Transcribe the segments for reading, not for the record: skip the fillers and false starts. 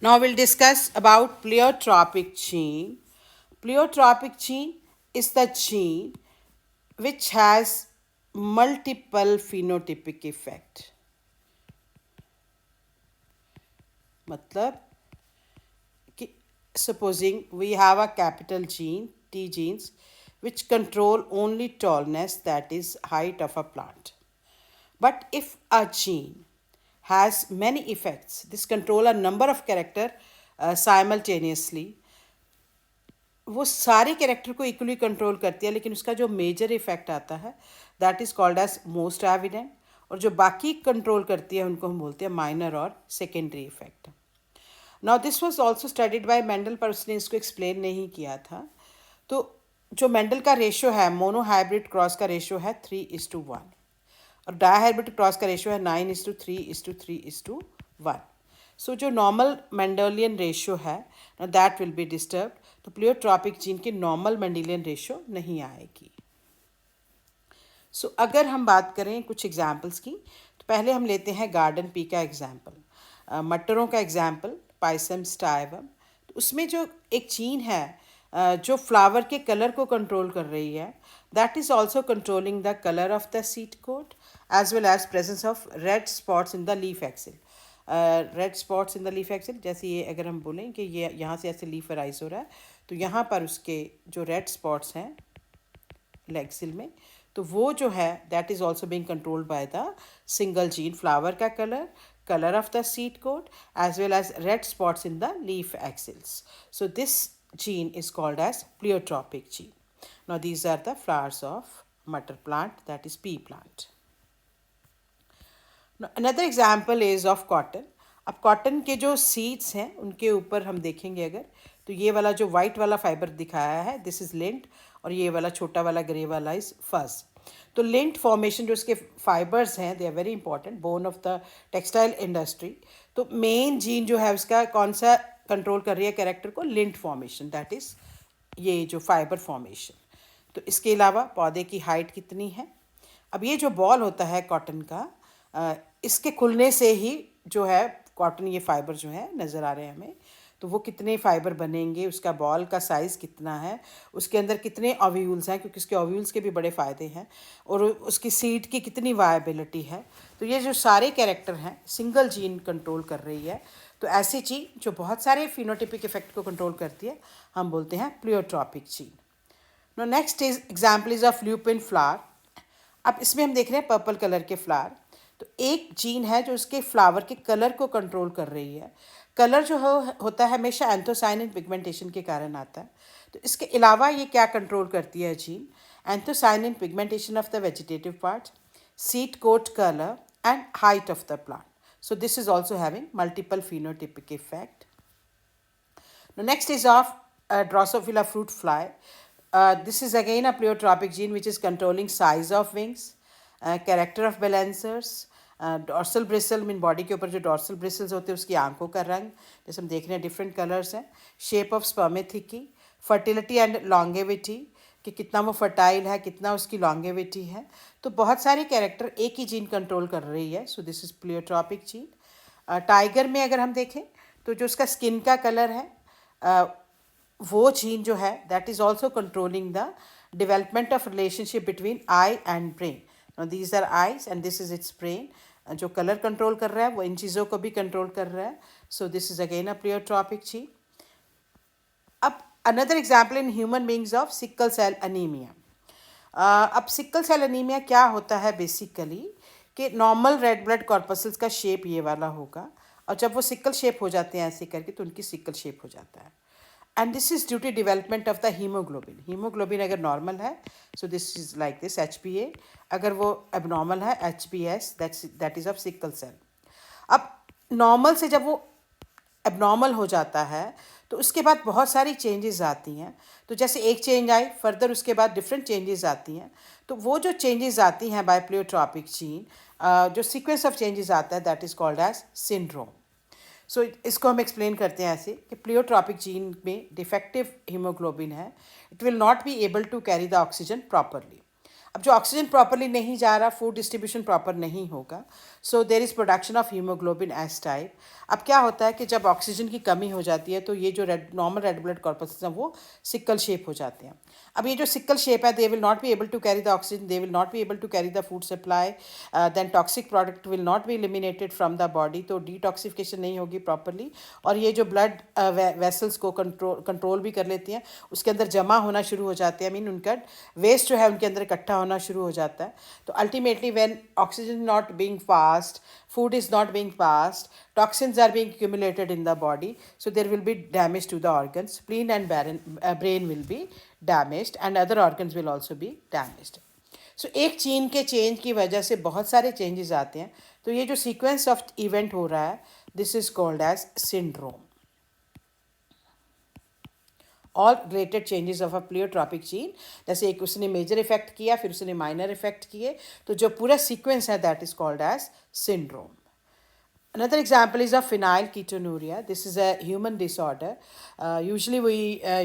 Now we'll discuss about pleiotropic gene. Pleiotropic gene is the gene which has multiple phenotypic effect. मतलब कि supposing we have a capital gene, T genes, which control only tallness, that is height of a plant. But if a gene has many effects, this control a number of character simultaneously, वो सारे character को equally control करती है, लेकिन उसका जो major effect आता है that is called as most evident, और जो बाकी कंट्रोल करती है उनको हम बोलते हैं माइनर और secondary effect. Now this was also studied by Mendel, पर उसने इसको एक्सप्लेन नहीं किया था. तो जो मेंडल का रेशो है, मोनो हाइब्रिड क्रॉस का रेशो है 3:1 और डायहाइब्रिड क्रॉस का रेशो है 9:3:3:1. सो जो नॉर्मल मेंडेलियन रेशो है दैट विल बी डिस्टर्ब. तो प्लियोट्रॉपिक जीन की नॉर्मल मेंडेलियन रेशो नहीं आएगी. सो अगर हम बात करें कुछ एग्जाम्पल्स की, तो पहले हम लेते हैं गार्डन पी का एग्जाम्पल, मटरों का एग्जाम्पल, पाइसम स्टाइवम. तो उसमें जो एक जीन है जो फ्लावर के कलर को कंट्रोल कर रही है, that is also controlling the colour of the seed coat as well as presence of red spots in the leaf axil. Red spots in the leaf axil, जैसे ये अगर हम बोलें कि ये यहाँ से ऐसे लीफ राइज हो रहा है, तो यहाँ पर उसके जो रेड स्पॉट्स हैं लेक्सिल में, तो वो जो है that is also being controlled by the single gene. Flower का colour, color of the seed coat, as well as red spots in the leaf axils. So this gene is called as pleiotropic gene. Now these are the flowers of mutton plant, that is pea plant. Now another example is of cotton. अब cotton के जो seeds हैं उनके ऊपर हम देखेंगे अगर, तो ये वाला जो वाइट वाला फाइबर दिखाया है दिस इज लिंट, और ये वाला छोटा वाला ग्रे वाला इज फज. तो लिंट फॉर्मेशन जो इसके फाइबर्स हैं they are very important, bone of the textile industry. तो मेन जीन जो है उसका कौन सा कंट्रोल कर रही है कैरेक्टर को? लिंट फॉर्मेशन, दैट इज ये जो फाइबर फॉर्मेशन. तो इसके अलावा पौधे की हाइट कितनी है. अब ये जो बॉल होता है कॉटन का, इसके खुलने से ही जो है कॉटन, ये फाइबर जो है नज़र आ रहे हैं हमें, तो वो कितने फाइबर बनेंगे, उसका बॉल का साइज़ कितना है, उसके अंदर कितने ओव्यूल्स हैं, क्योंकि उसके ओव्यूल्स के भी बड़े फ़ायदे हैं, और उसकी सीड की कितनी वायबिलिटी है. तो ये जो सारे कैरेक्टर हैं सिंगल जीन कंट्रोल कर रही है. तो ऐसी चीज़ जो बहुत सारे फिनोटिपिक इफेक्ट को कंट्रोल करती है हम बोलते हैं pleiotropic gene. No next is example is of lupin flower. अब इसमें हम देख रहे हैं पर्पल कलर के फ्लावर. तो एक जीन है जो उसके फ्लावर के कलर को कंट्रोल कर रही है. कलर जो होता है हमेशा एंथोसाइनिन पिगमेंटेशन के कारण आता है. तो इसके अलावा ये क्या कंट्रोल करती है gene? Anthocyanin pigmentation of the vegetative part, seed coat colour and height of the plant. So this is also having multiple phenotypic effect. Now next is of Drosophila fruit fly. This is again a pleiotropic gene which is controlling size of wings, character of balancers, dorsal bristle mean body के ऊपर जो dorsal bristles होते हैं उसकी आंखों का रंग, जैसे हम देख रहे हैं डिफरेंट कलर्स हैं. शेप ऑफ स्पर्मेथिकी, फर्टिलिटी एंड लॉन्गेविटी, कि कितना वो फर्टाइल है, कितना उसकी लॉन्गेविटी है. तो बहुत सारे कैरेक्टर एक ही जीन कंट्रोल कर रही है. So this is pleiotropic gene. Tiger में अगर हम देखें तो जो उसका स्किन का कलर है वो जीन जो है that is also controlling the development of relationship between eye and brain. These are eyes and this is its brain. जो कलर कंट्रोल कर रहा है वो इन चीज़ों को भी कंट्रोल कर रहा है. So this is again a pleiotropic gene. अब another example in human beings of sickle cell anaemia. अब सिकल सेल अनीमिया क्या होता है बेसिकली, कि नॉर्मल रेड ब्लड कॉर्पसल्स का शेप ये वाला होगा, और जब वो सिकल शेप हो जाते हैं ऐसे करके तो उनकी सिकल शेप हो जाता है. And this is due to development of the haemoglobin. Haemoglobin अगर नॉर्मल है so this is like this HPA, अगर वो एबनॉर्मल है HBS, that is of sickle cell. अब नॉर्मल से जब वो एबनॉर्मल हो जाता है तो उसके बाद बहुत सारी चेंजेस आती हैं. तो जैसे एक चेंज आई फर्दर उसके बाद डिफरेंट चेंजेस आती हैं. तो वो जो चेंजेस आती हैं बाय प्लियोट्रॉपिक जीन, जो सीक्वेंस ऑफ चेंजेस आता है that is called as syndrome. So इसको हम एक्सप्लेन करते हैं ऐसे कि प्लियोट्रॉपिक जीन में डिफेक्टिव हीमोग्लोबिन है, it will not be able to carry the oxygen properly. अब जो ऑक्सीजन प्रॉपरली नहीं जा रहा, फूड डिस्ट्रीब्यूशन प्रॉपर नहीं होगा, so there is production of haemoglobin S type. अब क्या होता है कि जब ऑक्सीजन की कमी हो जाती है तो ये जो नॉर्मल रेड ब्लड कॉर्पसेस हैं वो सिकल शेप हो जाते हैं। अब ये जो सिकल शेप है, they will not be able to carry the oxygen, they will not be able to carry the food supply, then toxic product will not be eliminated from the body, तो detoxification नहीं होगी properly, और ये जो blood vessels को control भी कर लेती हैं, उसके अंदर जमा होना शुरू हो जाते हैं, मीन उनका वेस्ट जो है उनके अंदर इकट्ठा होना शुरू हो जाता है। तो ultimately when oxygen not being passed, food is not being passed, toxins are being accumulated in the body, so there will be damage to the organs, spleen and brain will be damaged and other organs will also be damaged. So एक gene के change की वजह से बहुत सारे changes आते हैं, तो ये जो सीक्वेंस ऑफ इवेंट हो रहा है, this is called as syndrome. All related changes of a pleiotropic gene, जैसे एक उसने मेजर इफेक्ट किया, फिर उसने माइनर इफेक्ट किए, तो जो पूरा सीक्वेंस है that is called as syndrome. Another example is of phenylketonuria. This is a human disorder. Usually we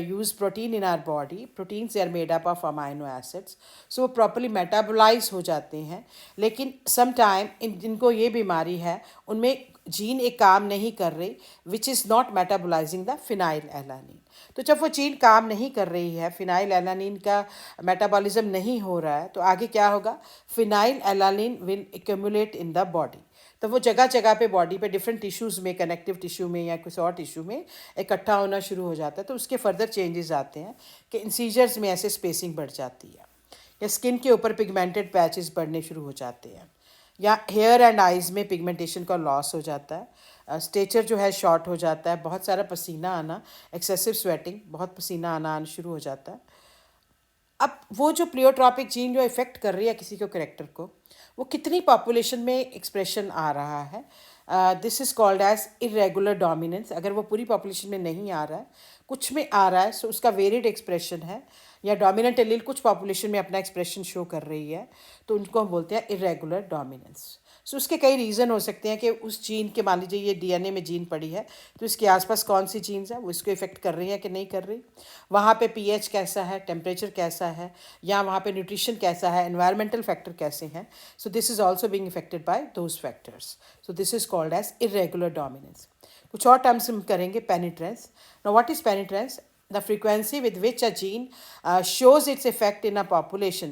use protein in our body. Proteins they are made up of amino acids. So वो properly metabolize हो जाते हैं, लेकिन sometime जिनको ये बीमारी है उनमें जीन एक काम नहीं कर रही, which is not metabolising the phenyl alanine. तो जब वो जीन काम नहीं कर रही है, फिनाइल एलानिन का मेटाबॉलिज्म नहीं हो रहा है, तो आगे क्या होगा, phenyl alanine will accumulate in the body. तो वो जगह जगह पे बॉडी पे डिफरेंट टिश्यूज़ में, कनेक्टिव टिश्यू में या किसी और टिश्यू में इकट्ठा होना शुरू हो जाता है। तो उसके फर्दर चेंजेस आते हैं कि इंसीजर्स में ऐसे स्पेसिंग बढ़ जाती है, या स्किन के ऊपर पिगमेंटेड पैचेस बढ़ने शुरू हो जाते हैं, या हेयर एंड आइज़ में पिगमेंटेशन का लॉस हो जाता है, स्टेचर जो है शॉर्ट हो जाता है, बहुत सारा पसीना आना, एक्सेसिव स्वेटिंग, बहुत पसीना आना शुरू हो जाता है। अब वो जो प्लियोट्रॉपिक जीन जो इफ़ेक्ट कर रही है किसी को कैरेक्टर को, वो कितनी पॉपुलेशन में एक्सप्रेशन आ रहा है, this is called as irregular dominance. अगर वो पूरी पॉपुलेशन में नहीं आ रहा है, कुछ में आ रहा है, सो उसका वेरिड एक्सप्रेशन है, या डोमिनेंट एलील कुछ पॉपुलेशन में अपना एक्सप्रेशन शो कर रही है, तो उनको हम बोलते हैं इरेगुलर डोमिनेंस। सो उसके कई रीज़न हो सकते हैं कि उस जीन के, मान लीजिए ये डीएनए में जीन पड़ी है, तो इसके आसपास कौन सी जीन्स है वो इसको इफेक्ट कर रही है कि नहीं कर रही, वहाँ पे पीएच कैसा है, टेम्परेचर कैसा है, या वहाँ पे न्यूट्रिशन कैसा है, एनवायरमेंटल फैक्टर कैसे हैं, so this is also being affected by those factors. So this is called as irregular dominance. कुछ और टर्म्स हम करेंगे, penetrance. Now what is penetrance? The frequency with which a gene shows its effect in a population,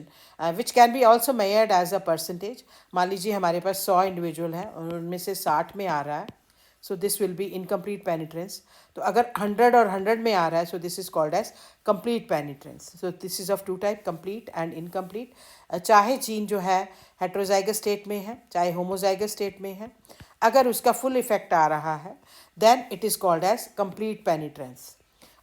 which can be also measured as a percentage. मान लीजिए हमारे पास 100 individual हैं और उनमें से 60 में आ रहा है, so this will be incomplete penetrance. तो अगर 100 और 100 में आ रहा है, so this is called as complete penetrance. So this is of two type, complete and incomplete. चाहे जीन जो है हेट्रोजाइगस स्टेट में है, चाहे होमोजाइगस स्टेट में है, अगर उसका फुल इफेक्ट आ रहा है, then it is called as complete penetrance.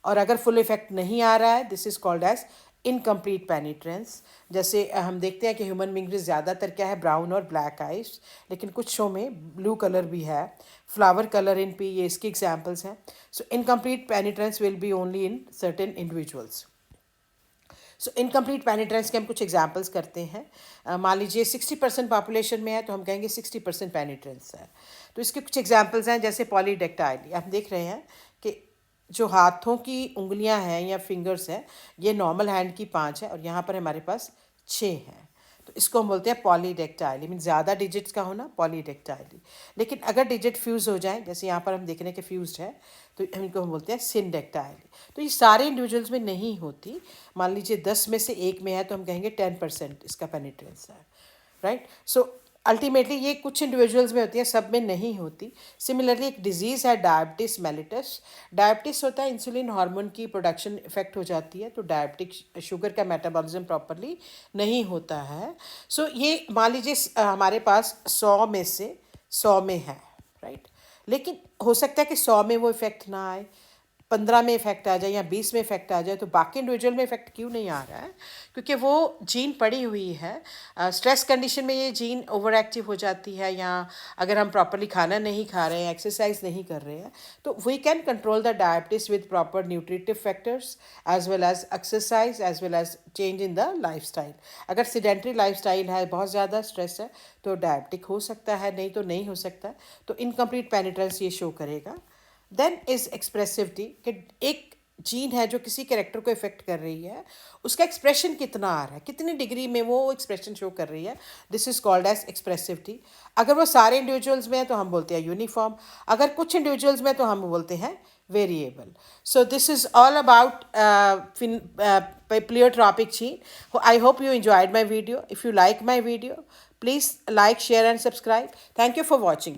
और अगर फुल इफेक्ट नहीं आ रहा है, this is called as incomplete penetrance. जैसे हम देखते हैं कि ह्यूमन बींग में ज़्यादातर क्या है, ब्राउन और ब्लैक आइज, लेकिन कुछ शो में ब्लू कलर भी है, फ्लावर कलर इन पी, ये इसकी एग्जाम्पल्स हैं। So incomplete penetrance will be only in certain individuals. So incomplete penetrance के हम कुछ एग्जाम्पल्स करते हैं। मान लीजिए 60% पॉपुलेशन में है, तो हम कहेंगे 60% पेनिट्रेंस है। तो इसके कुछ एग्जाम्पल्स हैं, जैसे पॉलीडेक्टाइल। आप देख रहे हैं कि जो हाथों की उंगलियां हैं या फिंगर्स हैं, ये नॉर्मल हैंड की 5 है और यहाँ पर हमारे पास 6 हैं, तो इसको हम बोलते हैं पॉलीडेक्टाइली, मीन ज़्यादा डिजिट्स का होना, पॉलीडेक्टाइली। लेकिन अगर डिजिट फ्यूज़ हो जाए, जैसे यहाँ पर हम देख रहे हैं कि फ्यूज्ड है, तो इनको हम बोलते हैं सिनडेक्टाइली। तो ये सारे इंडिविजुअल्स में नहीं होती। मान लीजिए 10 में से एक में है, तो हम कहेंगे 10% इसका पेनिट्रेंस है, राइट। सो अल्टीमेटली ये कुछ इंडिविजुअल्स में होती है, सब में नहीं होती। सिमिलरली एक डिजीज़ है डायबिटिस मेलिटस। डायबिटिस होता है, इंसुलिन हार्मोन की प्रोडक्शन इफेक्ट हो जाती है, तो डायबिटिक शुगर का मेटाबॉलिज्म प्रॉपरली नहीं होता है। सो ये मान लीजिए हमारे पास 100 में से 100 में है, राइट। लेकिन हो सकता है कि 100 में वो इफेक्ट ना आए, 15 में इफेक्ट आ जाए या 20 में इफेक्ट आ जाए, तो बाकी इंडिविजुअल में इफेक्ट क्यों नहीं आ रहा है? क्योंकि वो जीन पड़ी हुई है। स्ट्रेस कंडीशन में ये जीन ओवर एक्टिव हो जाती है, या अगर हम प्रॉपरली खाना नहीं खा रहे हैं, एक्सरसाइज नहीं कर रहे हैं, तो we can control the diabetes with proper nutritive factors as well as exercise as well as change in the life style. अगर सीडेंट्री लाइफ स्टाइल है, बहुत ज़्यादा स्ट्रेस है, तो डायबिटिक हो सकता है, नहीं तो नहीं हो सकता। तो इनकम्प्लीट पेनिट्रेंस ये शो करेगा। देन इज एक्सप्रेसिविटी, कि एक जीन है जो किसी कैरेक्टर को इफेक्ट कर रही है, उसका एक्सप्रेशन कितना आ रहा है, कितनी डिग्री में वो एक्सप्रेशन शो कर रही है, this is called as expressivity. अगर वो सारे इंडिविजुअल्स में है तो हम बोलते हैं यूनिफॉर्म, अगर कुछ इंडिविजुअल्स में तो हम बोलते हैं variable. So this is all about pleiotropic gene. I hope you enjoyed my video. If you like my video, please like, share and subscribe. Thank you for watching.